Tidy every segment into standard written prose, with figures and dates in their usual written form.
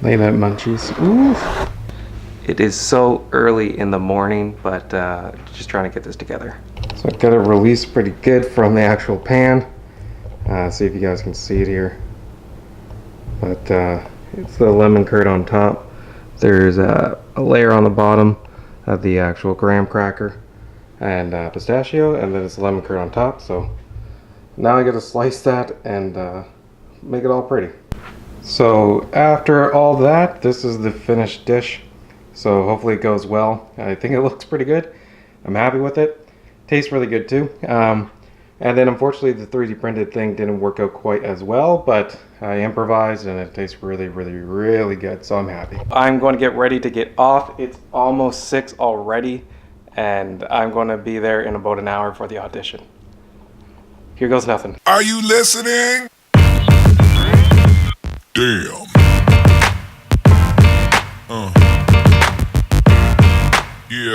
Late night munchies. Ooh. It is so early in the morning, but just trying to get this together. So I got it released pretty good from the actual pan. See if you guys can see it here. But it's the lemon curd on top. There's a layer on the bottom of the actual graham cracker and pistachio, and then it's lemon curd on top. So now I got to slice that and make it all pretty. So after all that, this is the finished dish. So hopefully it goes well. I think it looks pretty good. I'm happy with it. Tastes really good too. And then unfortunately the 3D printed thing didn't work out quite as well, but I improvised and it tastes really, really, really good. So I'm happy. I'm going to get ready to get off. It's almost 6 already, and I'm going to be there in about an hour for the audition. Here goes nothing. Are you listening? Damn. Yeah.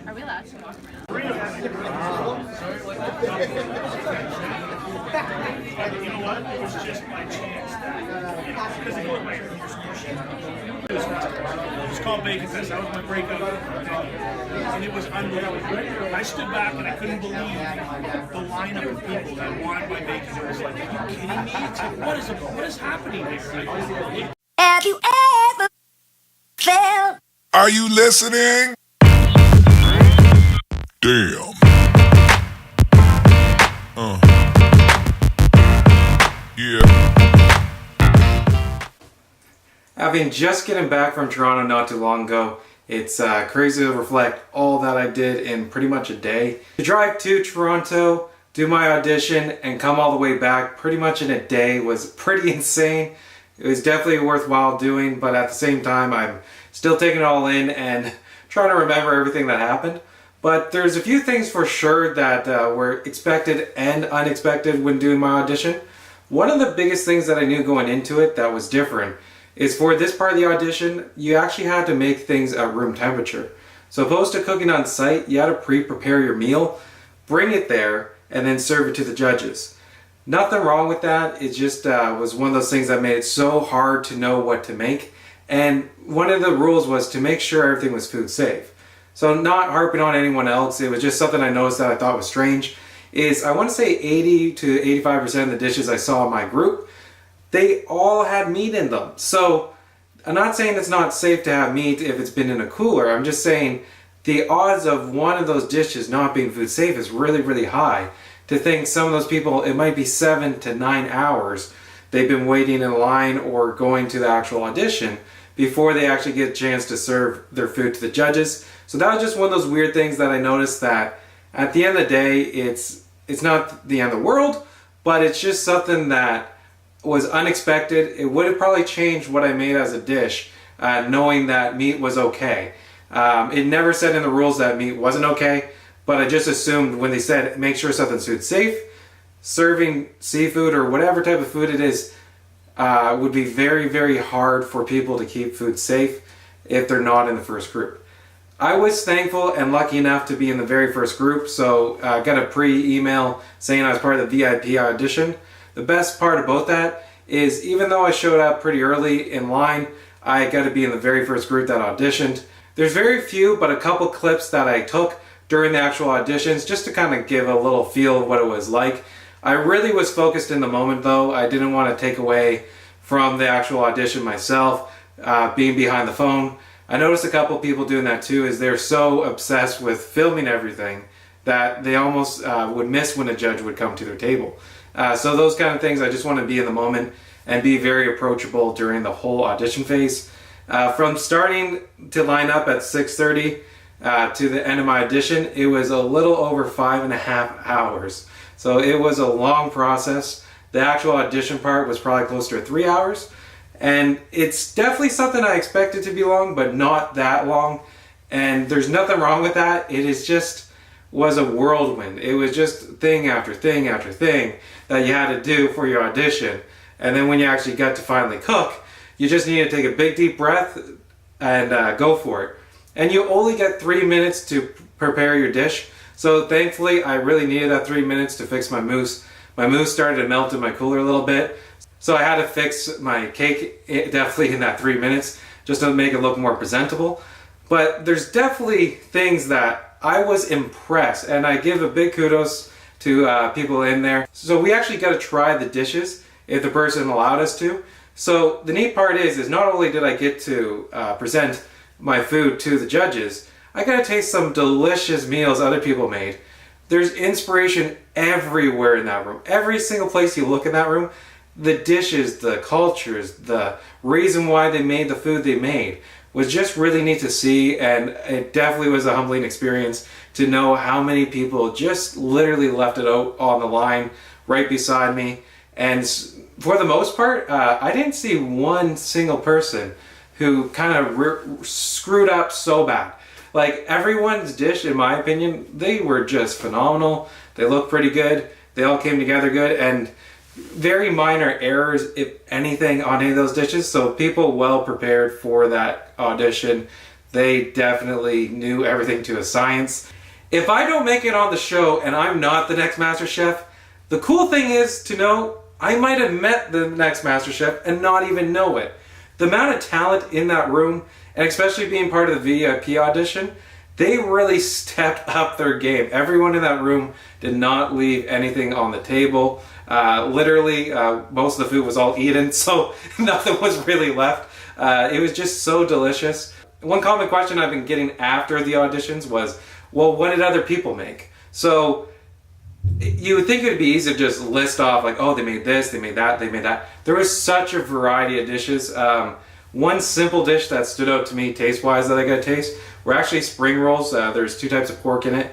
Are we allowed to walk around? You know what? It was just by chance that, because it was my first question. It was called Bacon Fest. That was my breakout. And it was unbelievable. I stood back and I couldn't believe the lineup of people that wanted my bacon. It was like, are you kidding me? It's like, what is happening here? Have you ever felt? Are you listening? Damn. Yeah. Having just getting back from Toronto not too long ago, it's crazy to reflect all that I did in pretty much a day. To drive to Toronto, do my audition, and come all the way back pretty much in a day was pretty insane. It was definitely worthwhile doing, but at the same time I'm still taking it all in and trying to remember everything that happened. But there's a few things for sure that were expected and unexpected when doing my audition. One of the biggest things that I knew going into it that was different is for this part of the audition, you actually had to make things at room temperature. So opposed to cooking on site, you had to pre-prepare your meal, bring it there, and then serve it to the judges. Nothing wrong with that, it just was one of those things that made it so hard to know what to make. And one of the rules was to make sure everything was food safe. So not harping on anyone else, it was just something I noticed that I thought was strange, is I want to say 80 to 85% of the dishes I saw in my group, they all had meat in them. So I'm not saying it's not safe to have meat if it's been in a cooler, I'm just saying the odds of one of those dishes not being food safe is really, really high. To think some of those people, it might be 7 to 9 hours they've been waiting in line or going to the actual audition before they actually get a chance to serve their food to the judges. So that was just one of those weird things that I noticed, that at the end of the day, it's not the end of the world, but it's just something that was unexpected. It would have probably changed what I made as a dish, knowing that meat was okay. It never said in the rules that meat wasn't okay, but I just assumed when they said make sure something's food safe, serving seafood or whatever type of food it is would be very, very hard for people to keep food safe if they're not in the first group. I was thankful and lucky enough to be in the very first group, so I got a pre-email saying I was part of the VIP audition. The best part about that is even though I showed up pretty early in line, I got to be in the very first group that auditioned. There's very few, but a couple clips that I took during the actual auditions just to kind of give a little feel of what it was like. I really was focused in the moment though. I didn't want to take away from the actual audition myself, being behind the phone. I noticed a couple people doing that too, is they're so obsessed with filming everything that they almost would miss when a judge would come to their table. So those kind of things, I just want to be in the moment and be very approachable during the whole audition phase. From starting to line up at 6:30 to the end of my audition, it was a little over 5.5 hours. So it was a long process. The actual audition part was probably closer to 3 hours. And it's definitely something I expected to be long, but not that long. And there's nothing wrong with that. It is just was a whirlwind. It was just thing after thing after thing that you had to do for your audition. And then when you actually got to finally cook, you just need to take a big deep breath and go for it. And you only get 3 minutes to prepare your dish. So thankfully, I really needed that 3 minutes to fix my mousse. My mousse started to melt in my cooler a little bit. So I had to fix my cake definitely in that 3 minutes just to make it look more presentable. But there's definitely things that I was impressed, and I give a big kudos to people in there. So we actually got to try the dishes if the person allowed us to. So the neat part is not only did I get to present my food to the judges, I got to taste some delicious meals other people made. There's inspiration everywhere in that room. Every single place you look in that room, the dishes, the cultures, the reason why they made the food they made was just really neat to see, and it definitely was a humbling experience to know how many people just literally left it out on the line right beside me. And for the most part, I didn't see one single person who kind of screwed up so bad. Like, everyone's dish, in my opinion, they were just phenomenal. They looked pretty good. They all came together good, and very minor errors, if anything, on any of those dishes. So people well prepared for that audition. They definitely knew everything to a science. If I don't make it on the show and I'm not the next MasterChef, the cool thing is to know I might have met the next MasterChef and not even know it. The amount of talent in that room, and especially being part of the VIP audition, they really stepped up their game. Everyone in that room did not leave anything on the table. Literally, most of the food was all eaten, so nothing was really left. It was just so delicious. One common question I've been getting after the auditions was, well, what did other people make? So you would think it would be easy to just list off like, oh, they made this, they made that, they made that. There was such a variety of dishes. One simple dish that stood out to me taste-wise that I got to taste were actually spring rolls. There's 2 types of pork in it.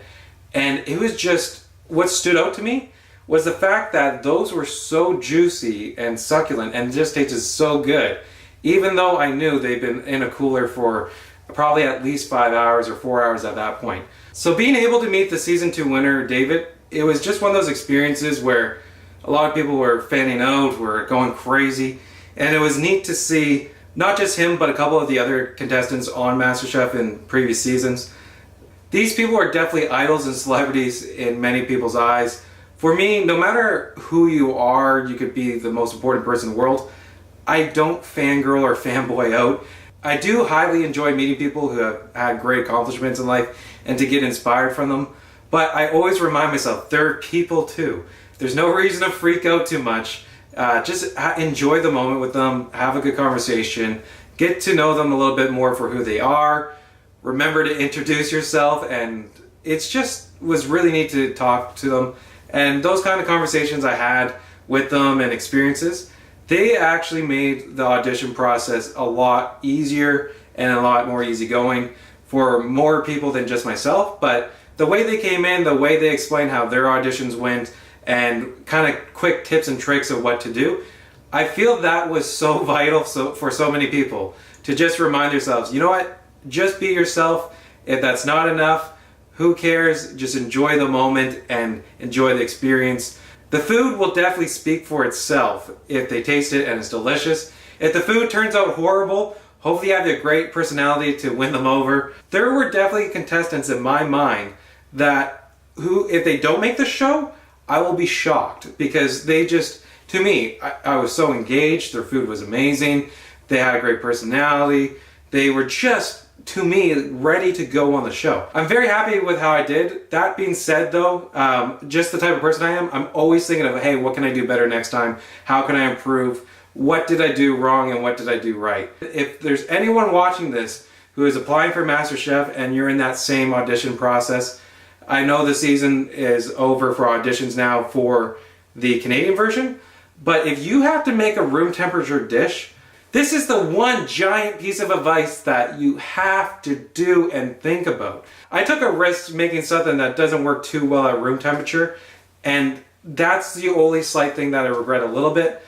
And it was just, what stood out to me was the fact that those were so juicy and succulent and just tasted so good. Even though I knew they'd been in a cooler for probably at least 5 hours or 4 hours at that point. So being able to meet the season 2 winner, David, it was just one of those experiences where a lot of people were fanning out, were going crazy. And it was neat to see not just him, but a couple of the other contestants on MasterChef in previous seasons. These people are definitely idols and celebrities in many people's eyes. For me, no matter who you are, you could be the most important person in the world. I don't fangirl or fanboy out. I do highly enjoy meeting people who have had great accomplishments in life and to get inspired from them. But I always remind myself, they're people too. There's no reason to freak out too much. Just enjoy the moment with them, have a good conversation, get to know them a little bit more for who they are. Remember to introduce yourself, and it's just was really neat to talk to them. And those kind of conversations I had with them and experiences, they actually made the audition process a lot easier and a lot more easygoing for more people than just myself. But the way they came in, the way they explained how their auditions went, and kind of quick tips and tricks of what to do, I feel that was so vital for so many people to just remind yourselves, you know what, just be yourself. If that's not enough, who cares? Just enjoy the moment and enjoy the experience. The food will definitely speak for itself if they taste it and it's delicious. If the food turns out horrible, hopefully you have a great personality to win them over. There were definitely contestants in my mind that if they don't make the show, I will be shocked, because they just, to me, I was so engaged. Their food was amazing. They had a great personality. They were just, to me, ready to go on the show. I'm very happy with how I did. That being said though, just the type of person I am, I'm always thinking of, hey, what can I do better next time? How can I improve? What did I do wrong and what did I do right? If there's anyone watching this who is applying for MasterChef and you're in that same audition process, I know the season is over for auditions now for the Canadian version, but if you have to make a room temperature dish, this is the one giant piece of advice that you have to do and think about. I took a risk making something that doesn't work too well at room temperature, and that's the only slight thing that I regret a little bit,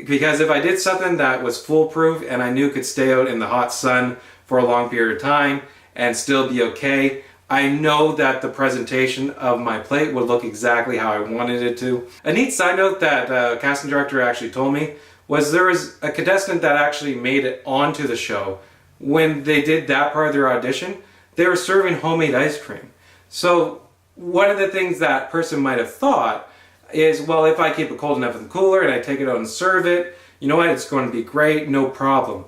because if I did something that was foolproof and I knew could stay out in the hot sun for a long period of time and still be okay, I know that the presentation of my plate would look exactly how I wanted it to. A neat side note that casting director actually told me was there was a contestant that actually made it onto the show. When they did that part of their audition, they were serving homemade ice cream. So one of the things that person might have thought is, well, if I keep it cold enough in the cooler and I take it out and serve it, you know what, it's going to be great, no problem.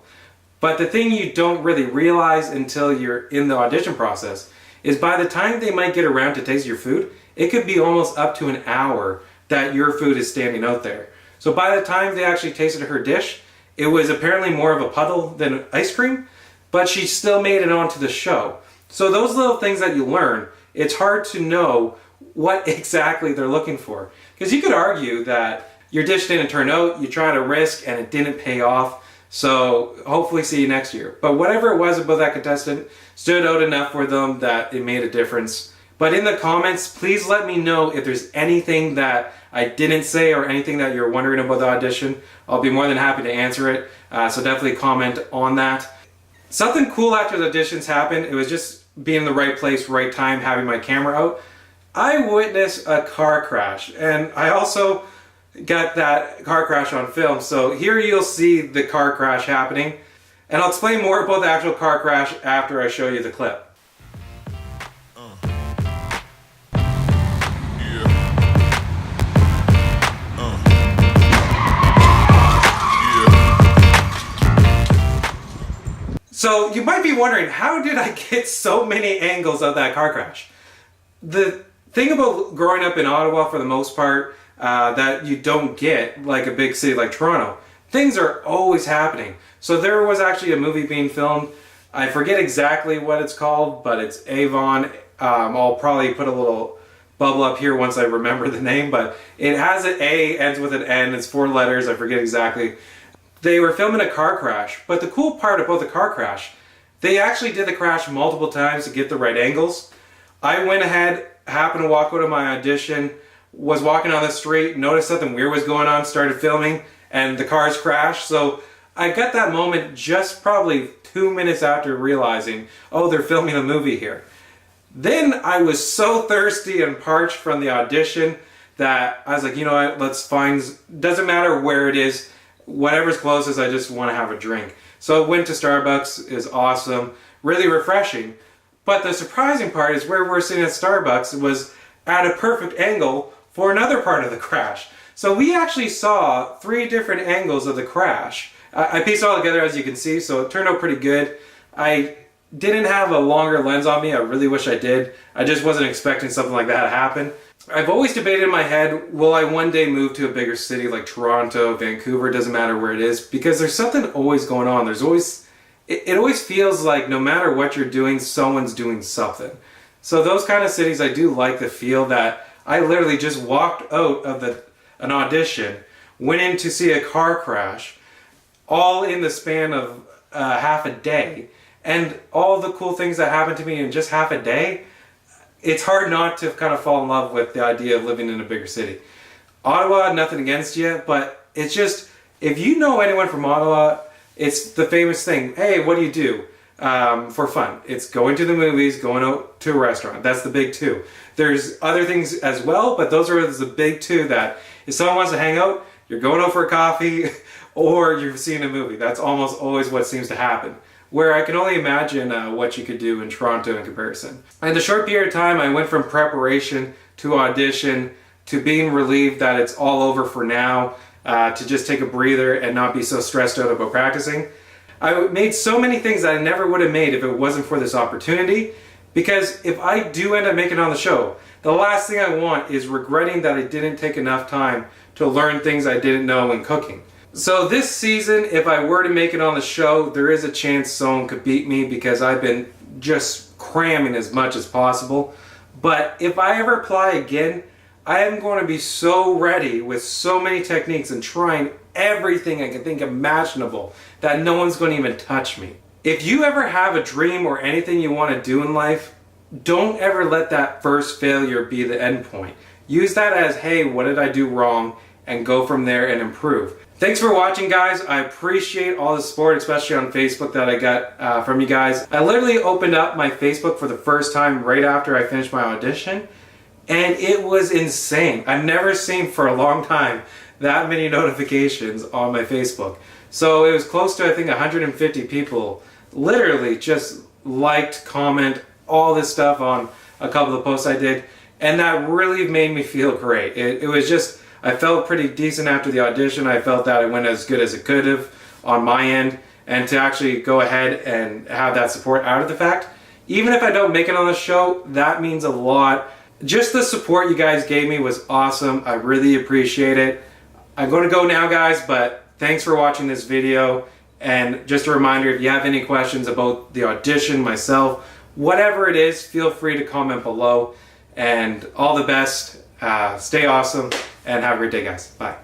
But the thing you don't really realize until you're in the audition process is by the time they might get around to taste your food, it could be almost up to an hour that your food is standing out there. So by the time they actually tasted her dish, it was apparently more of a puddle than ice cream, but she still made it onto the show. So those little things that you learn, it's hard to know what exactly they're looking for. Because you could argue that your dish didn't turn out, you tried a risk and it didn't pay off, so hopefully see you next year. But whatever it was about that contestant stood out enough for them that it made a difference. But in the comments, please let me know if there's anything that I didn't say or anything that you're wondering about the audition. I'll be more than happy to answer it, so definitely comment on that. Something cool after the auditions happened. It was just being in the right place, right time, having my camera out. I witnessed a car crash, and I also got that car crash on film. So here you'll see the car crash happening, and I'll explain more about the actual car crash after I show you the clip. So you might be wondering, how did I get so many angles of that car crash? The thing about growing up in Ottawa, for the most part, that you don't get like a big city like Toronto, things are always happening. So there was actually a movie being filmed. I forget exactly what it's called, but it's Avon. I'll probably put a little bubble up here once I remember the name, but it has an A, ends with an N, it's 4 letters, I forget exactly. They were filming a car crash, but the cool part about the car crash, they actually did the crash multiple times to get the right angles. I went ahead, happened to walk out of my audition, was walking on the street, noticed something weird was going on, started filming, and the cars crashed. So I got that moment just probably 2 minutes after realizing, oh, they're filming a movie here. Then I was so thirsty and parched from the audition that I was like, you know what, let's find, doesn't matter where it is, whatever's closest, I just want to have a drink. So I went to Starbucks. It was awesome, really refreshing. But the surprising part is where we're sitting at Starbucks was at a perfect angle for another part of the crash. So we actually saw 3 different angles of the crash. I pieced it all together, as you can see, so it turned out pretty good. I didn't have a longer lens on me. I really wish I did. I just wasn't expecting something like that to happen. I've always debated in my head, will I one day move to a bigger city like Toronto, Vancouver, doesn't matter where it is, because there's something always going on. There's always, it always feels like no matter what you're doing, someone's doing something. So those kind of cities, I do like the feel that I literally just walked out of an audition, went in to see a car crash, all in the span of half a day, and all the cool things that happened to me in just half a day. It's hard not to kind of fall in love with the idea of living in a bigger city. Ottawa, nothing against you, but it's just, if you know anyone from Ottawa, it's the famous thing, hey, what do you do for fun? It's going to the movies, going out to a restaurant. That's the big 2. There's other things as well, but those are the big 2 that if someone wants to hang out, you're going out for a coffee or you're seeing a movie. That's almost always what seems to happen. Where I can only imagine what you could do in Toronto in comparison. In the short period of time, I went from preparation to audition to being relieved that it's all over for now, to just take a breather and not be so stressed out about practicing. I made so many things that I never would have made if it wasn't for this opportunity, because if I do end up making it on the show, the last thing I want is regretting that I didn't take enough time to learn things I didn't know in cooking. So this season, if I were to make it on the show, there is a chance someone could beat me because I've been just cramming as much as possible. But if I ever apply again, I am going to be so ready with so many techniques and trying everything I can think imaginable that no one's going to even touch me. If you ever have a dream or anything you want to do in life, don't ever let that first failure be the end point. Use that as, hey, what did I do wrong? And go from there and improve. Thanks for watching, guys. I appreciate all the support, especially on Facebook, that I got from you guys. I literally opened up my Facebook for the first time right after I finished my audition, and it was insane. I've never seen for a long time that many notifications on my Facebook. So it was close to, I think, 150 people literally just liked, comment, all this stuff on a couple of the posts I did, and that really made me feel great. It was just, I felt pretty decent after the audition. I felt that it went as good as it could have on my end, and to actually go ahead and have that support out of the fact, even if I don't make it on the show, that means a lot. Just the support you guys gave me was awesome. I really appreciate it. I'm going to go now, guys, but thanks for watching this video. And just a reminder, if you have any questions about the audition, myself, whatever it is, feel free to comment below. And all the best. Stay awesome and have a great day, guys. Bye.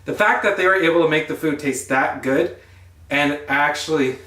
The fact that they were able to make the food taste that good and actually